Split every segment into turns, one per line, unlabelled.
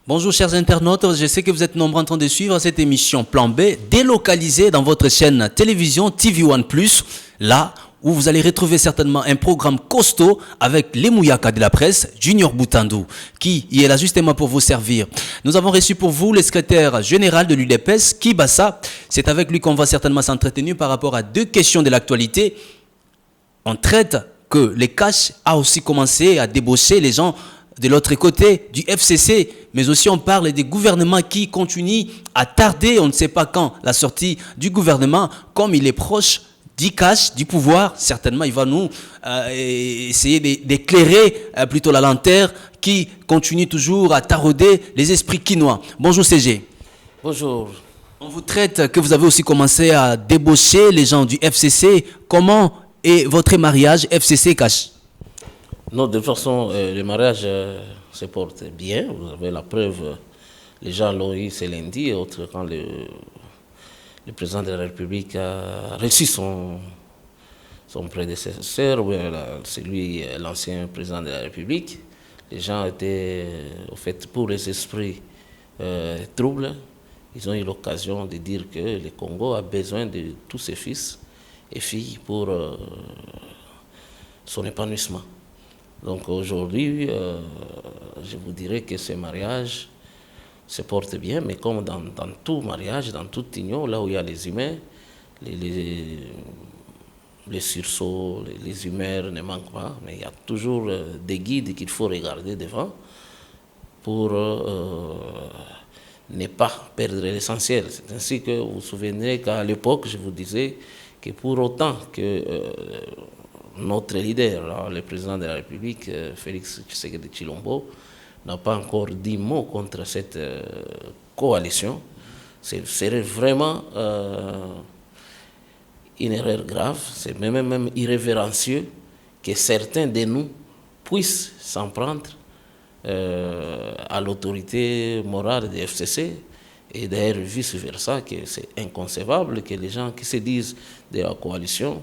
Bonjour chers internautes, je sais que vous êtes nombreux en train de suivre cette émission Plan B, délocalisée dans votre chaîne télévision TV1+, là où vous allez retrouver certainement un programme costaud avec les Mouyaka de la presse, Junior Boutandou, qui y est là justement pour vous servir. Nous avons reçu pour vous le secrétaire général de l'UDPS, Kibassa. C'est avec lui qu'on va certainement s'entretenir par rapport à deux questions de l'actualité. On traite que les cash a aussi commencé à débaucher les gens de l'autre côté du FCC, mais aussi on parle des gouvernements qui continuent à tarder, on ne sait pas quand, la sortie du gouvernement, comme il est proche du cash, du pouvoir, certainement il va nous essayer d'éclairer plutôt la lanterne qui continue toujours à tarauder les esprits quinois. Bonjour CG.
Bonjour.
On vous traite que vous avez aussi commencé à débaucher les gens du FCC. Comment est votre mariage FCC cash?
Non, de toute façon, le mariage se porte bien. Vous avez la preuve. Les gens l'ont eu ce lundi, et autre quand le président de la République a reçu son prédécesseur, c'est lui l'ancien président de la République. Les gens étaient, au fait, pour les esprits troubles. Ils ont eu l'occasion de dire que le Congo a besoin de tous ses fils et filles pour son épanouissement. Donc aujourd'hui, je vous dirais que ce mariage se porte bien, mais comme dans tout mariage, dans toute union, là où il y a les humains, les sursauts, les humeurs ne manquent pas, mais il y a toujours des guides qu'il faut regarder devant pour ne pas perdre l'essentiel. C'est ainsi que vous vous souvenez qu'à l'époque, je vous disais que pour autant que notre leader, le président de la République, Félix Tshisekedi Tshilombo, n'a pas encore dit mot contre cette coalition. Ce serait vraiment une erreur grave, c'est même irrévérencieux que certains de nous puissent s'en prendre à l'autorité morale des FCC, et d'ailleurs vice-versa, que c'est inconcevable que les gens qui se disent de la coalition,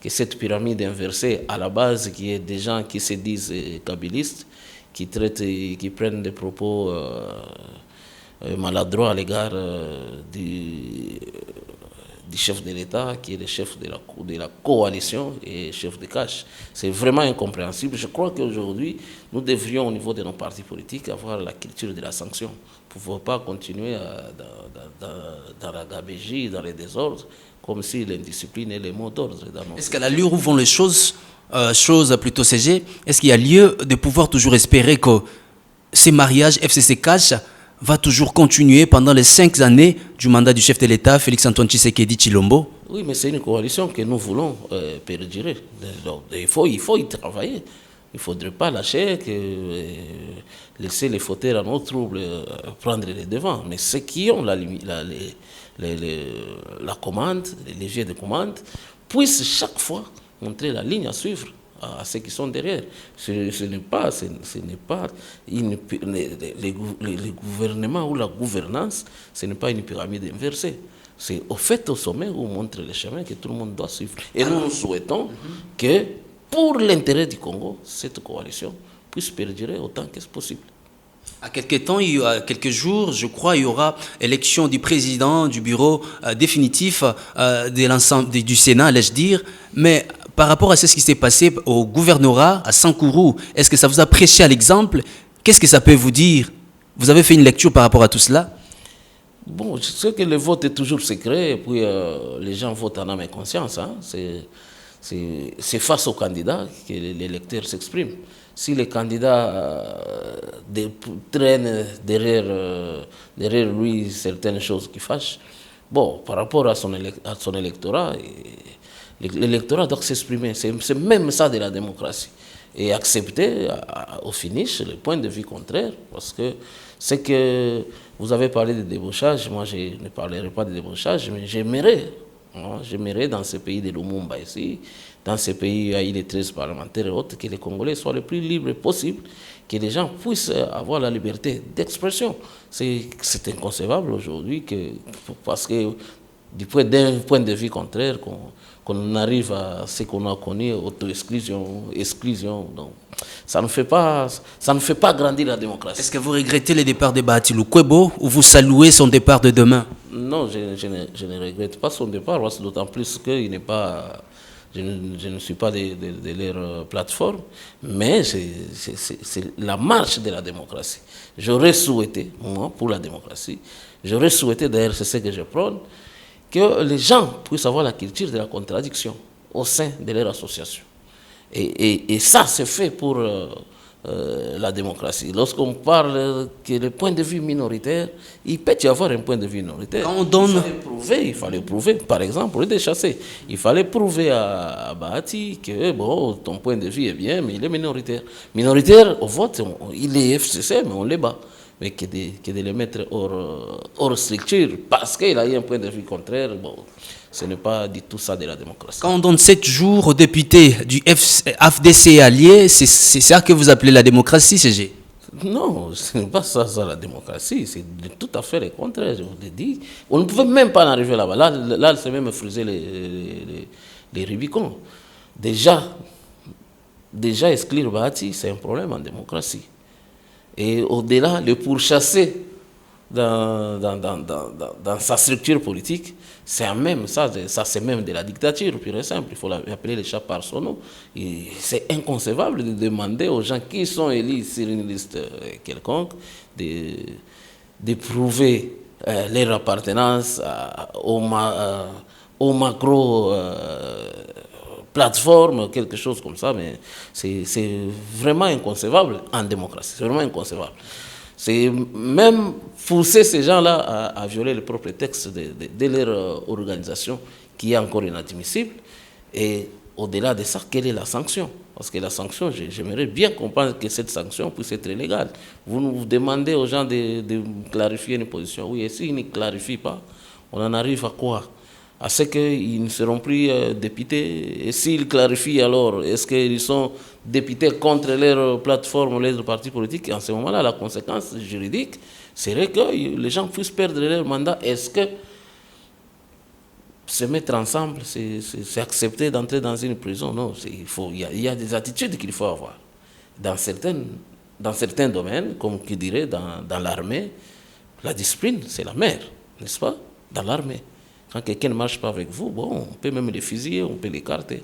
que cette pyramide inversée à la base, qui est des gens qui se disent kabylistes, qui prennent des propos maladroits à l'égard du chef de l'État, qui est le chef de la coalition et chef de cash. C'est vraiment incompréhensible. Je crois qu'aujourd'hui, nous devrions, au niveau de nos partis politiques, avoir la culture de la sanction. Nous ne pouvons pas continuer dans la gabégie, dans les désordres, comme si l'indiscipline est le mot d'ordre.
Est-ce qu'à l'allure où vont les choses plutôt CG, est-ce qu'il y a lieu de pouvoir toujours espérer que ces mariages FCC Cash va toujours continuer pendant les 5 années du mandat du chef de l'État, Félix-Antoine Tshisekedi Tshilombo?
Oui, mais c'est une coalition que nous voulons perdurer. Donc, il faut y travailler. Il ne faudrait pas lâcher, laisser les fauteurs à nos troubles prendre les devants. Mais ceux qui ont la commande, les leviers de commande, puissent chaque fois montrer la ligne à suivre à ceux qui sont derrière. Ce n'est pas le gouvernement ou la gouvernance, ce n'est pas une pyramide inversée. C'est au fait au sommet où on montre le chemin que tout le monde doit suivre. Et nous souhaitons que, pour l'intérêt du Congo, cette coalition puisse perdurer autant que possible.
À quelques temps, il y a quelques jours, je crois, il y aura élection du président du bureau définitif de l'ensemble du Sénat, allais-je dire. Mais par rapport à ce qui s'est passé au gouvernorat à Sankourou, est-ce que ça vous a prêché à l'exemple? Qu'est-ce que ça peut vous dire? Vous avez fait une lecture par rapport à tout cela?
Bon, je sais que le vote est toujours secret, et puis les gens votent en âme et conscience. Hein. C'est face au candidat que l'électeur s'exprime. Si les candidats traînent derrière lui certaines choses qui fâchent, bon, par rapport à son électorat, l'électorat doit s'exprimer. C'est même ça de la démocratie. Et accepter au finish le point de vue contraire, parce que c'est que vous avez parlé de débauchage, moi je ne parlerai pas de débauchage, mais j'aimerais dans ce pays de Lumumba ici, dans ce pays où il y a les 13 parlementaires et autres, que les Congolais soient le plus libres possible, que les gens puissent avoir la liberté d'expression. C'est inconcevable aujourd'hui, parce que d'un point de vue contraire, qu'on arrive à ce qu'on a connu, auto-exclusion, exclusion. Donc, ça ne fait pas grandir la démocratie.
Est-ce que vous regrettez le départ de Bahati Lukwebo ou vous saluez son départ de demain?
Non, je ne regrette pas son départ, d'autant plus qu'il n'est pas... Je ne suis pas de leur plateforme, mais c'est la marche de la démocratie. J'aurais souhaité, moi, pour la démocratie, j'aurais souhaité, d'ailleurs c'est ce que je prône, que les gens puissent avoir la culture de la contradiction au sein de leur association. Et ça, c'est fait pour la démocratie. Lorsqu'on parle que le point de vue minoritaire, il peut y avoir un point de vue minoritaire.
Quand on donne...
il fallait prouver, par exemple, pour les chasser, il fallait prouver à Bahati que bon, ton point de vue est bien, mais il est minoritaire. Minoritaire, au vote, il est FCC, mais on les bat. Mais que de les mettre hors structure parce qu'il a eu un point de vue contraire, bon, ce n'est pas du tout ça de la démocratie.
Quand on donne 7 jours aux députés du FDC allié, c'est ça que vous appelez la démocratie, CG?
Non, ce n'est pas ça la démocratie, c'est tout à fait le contraire, je vous l'ai dit. On ne pouvait même pas en arriver là-bas. Là c'est même friser les Rubicons. Déjà exclure Bahati, c'est un problème en démocratie. Et au-delà, le pourchasser dans sa structure politique, c'est même ça c'est même de la dictature, pure et simple. Il faut appeler les chats par son nom. C'est inconcevable de demander aux gens qui sont élus sur une liste quelconque de prouver leur appartenance au macro plateforme, quelque chose comme ça, mais c'est vraiment inconcevable en démocratie. C'est vraiment inconcevable. C'est même pousser ces gens-là à violer le propre texte de leur organisation, qui est encore inadmissible. Et au-delà de ça, quelle est la sanction? Parce que la sanction, j'aimerais bien comprendre que cette sanction puisse être légale. Vous demandez aux gens de clarifier une position. Oui, et s'ils ne clarifient pas, on en arrive à quoi? À ce qu'ils ne seront plus députés. Et s'ils clarifient alors, est-ce qu'ils sont députés contre leur plateforme, leur parti politique? Et en ce moment-là, la conséquence juridique serait que les gens puissent perdre leur mandat. Est-ce que se mettre ensemble, c'est accepter d'entrer dans une prison? Non, il y a des attitudes qu'il faut avoir. Dans certains domaines, comme qui dirait dans l'armée, la discipline, c'est la mère, n'est-ce pas? Dans l'armée. Quand quelqu'un ne marche pas avec vous, bon, on peut même les fusiller, on peut l'écarter.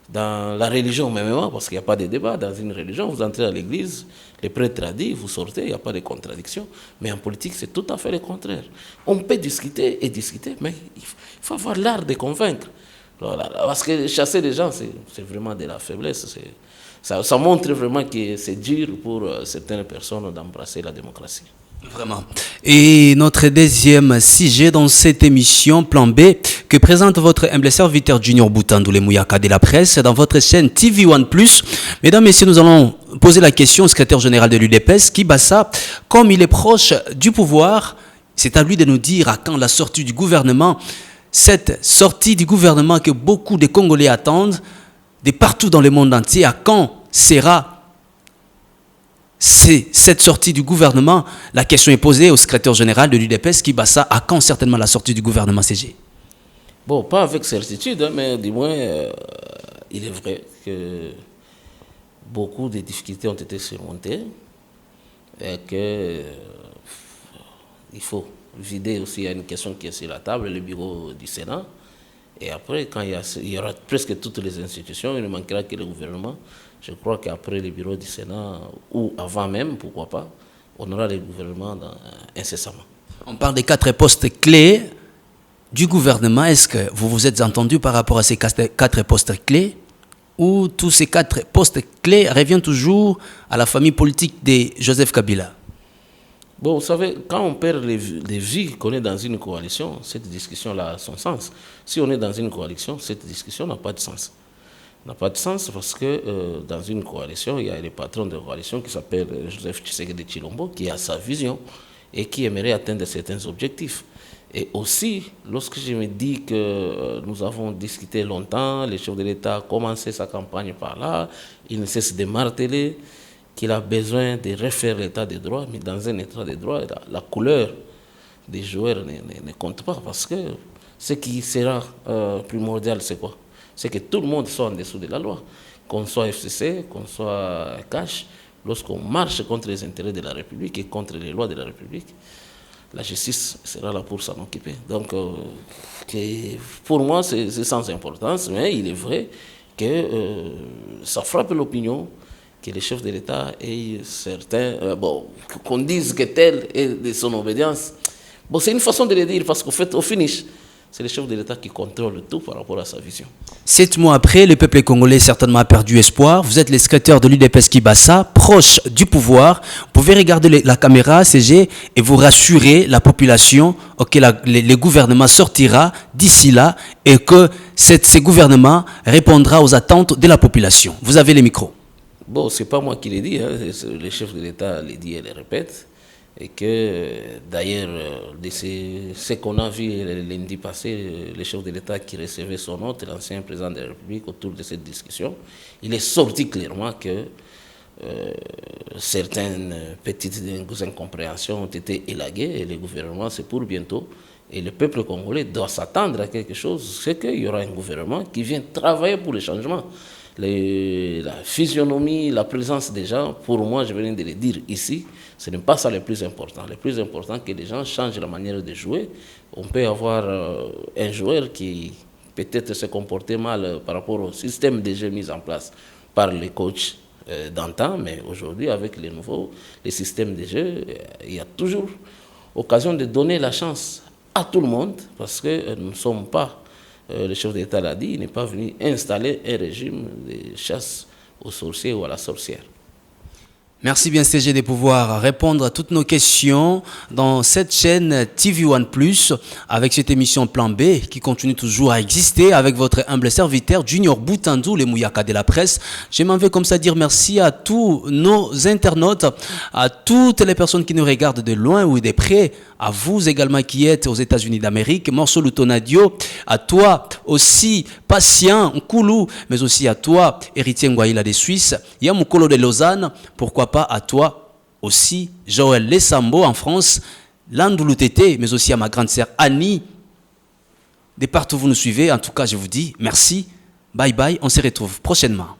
Dans la religion, même, parce qu'il n'y a pas de débat, dans une religion, vous entrez à l'église, le prêtre a dit, vous sortez, il n'y a pas de contradiction. Mais en politique, c'est tout à fait le contraire. On peut discuter et discuter, mais il faut avoir l'art de convaincre. Parce que chasser les gens, c'est vraiment de la faiblesse. Ça montre vraiment que c'est dur pour certaines personnes d'embrasser la démocratie.
Vraiment. Et notre deuxième sujet dans cette émission, Plan B, que présente votre humble serviteur Junior Boutandou, les Mouyaka de la presse, dans votre chaîne TV One+. Mesdames, Messieurs, nous allons poser la question au secrétaire général de l'UDPS, Kibassa, comme il est proche du pouvoir, c'est à lui de nous dire à quand la sortie du gouvernement, cette sortie du gouvernement que beaucoup de Congolais attendent, de partout dans le monde entier, à quand sera cette sortie du gouvernement? La question est posée au secrétaire général de l'UDPS, Kibassa, à quand certainement la sortie du gouvernement CG?
Bon, pas avec certitude, mais du moins, il est vrai que beaucoup de difficultés ont été surmontées et qu'il faut vider aussi, il y a une question qui est sur la table, le bureau du Sénat. Et après, quand il y aura presque toutes les institutions, il ne manquera que le gouvernement. Je crois qu'après le bureau du Sénat, ou avant même, pourquoi pas, on aura le gouvernement incessamment.
On parle des 4 postes clés du gouvernement. Est-ce que vous vous êtes entendu par rapport à ces 4 postes clés, ou tous ces 4 postes clés reviennent toujours à la famille politique de Joseph Kabila?
Bon, vous savez, quand on perd les vies qu'on est dans une coalition, cette discussion-là a son sens. Si on est dans une coalition, cette discussion n'a pas de sens. N'a pas de sens parce que dans une coalition, il y a le patron de la coalition qui s'appelle Joseph Tshisekedi Tshilombo, qui a sa vision et qui aimerait atteindre certains objectifs. Et aussi, lorsque je me dis que nous avons discuté longtemps, le chef de l'État a commencé sa campagne par là, il ne cesse de marteler qu'il a besoin de refaire l'état de droit, mais dans un état de droit, la couleur des joueurs ne compte pas parce que Ce qui sera primordial, c'est quoi? C'est que tout le monde soit en dessous de la loi. Qu'on soit FCC, qu'on soit CACH, lorsqu'on marche contre les intérêts de la République et contre les lois de la République, la justice sera là pour s'en occuper. Donc, pour moi, c'est sans importance, mais il est vrai que ça frappe l'opinion que les chefs de l'État aient certains... qu'on dise que tel est de son obédience. Bon, c'est une façon de le dire, parce qu'au fait, au finish, c'est le chef de l'État qui contrôle tout par rapport à sa vision.
7 mois après, le peuple congolais certainement a perdu espoir. Vous êtes le secrétaire de l'UDPS Kibasa, proche du pouvoir. Vous pouvez regarder la caméra CG et vous rassurer la population que le gouvernement sortira d'ici là et que ce gouvernement répondra aux attentes de la population. Vous avez les micros.
Bon, c'est pas moi qui l'ai dit, hein. Le chef de l'État l'a dit et le répète. Et que d'ailleurs, de ce qu'on a vu lundi passé, le chef de l'État qui recevait son hôte, l'ancien président de la République, autour de cette discussion, il est sorti clairement que certaines petites incompréhensions ont été élaguées et le gouvernement, c'est pour bientôt. Et le peuple congolais doit s'attendre à quelque chose, c'est qu'il y aura un gouvernement qui vient travailler pour le changement. La physionomie, la présence des gens, pour moi, je viens de le dire ici, ce n'est pas ça le plus important. Le plus important, c'est que les gens changent la manière de jouer. On peut avoir un joueur qui peut-être se comportait mal par rapport au système de jeu mis en place par les coachs d'antan, mais aujourd'hui, avec les systèmes de jeu, il y a toujours occasion de donner la chance à tout le monde, parce que nous ne sommes pas... le chef d'État l'a dit, il n'est pas venu installer un régime de chasse aux sorciers ou à la sorcière.
Merci bien CG de pouvoir répondre à toutes nos questions dans cette chaîne TV One Plus avec cette émission Plan B qui continue toujours à exister avec votre humble serviteur Junior Boutandou, les Mouyaka de la presse. Je m'en vais comme ça dire merci à tous nos internautes, à toutes les personnes qui nous regardent de loin ou de près, à vous également qui êtes aux États-Unis d'Amérique, Morceau Lutonadio, à toi aussi, Patient, Koulou, mais aussi à toi, Héritier Ngwaïla des Suisses, Yamoukolo de Lausanne, pourquoi pas à toi aussi, Joël Lessambo en France, Landoulou Tété, mais aussi à ma grande sœur Annie. De partout où vous nous suivez, en tout cas, je vous dis merci, bye bye, on se retrouve prochainement.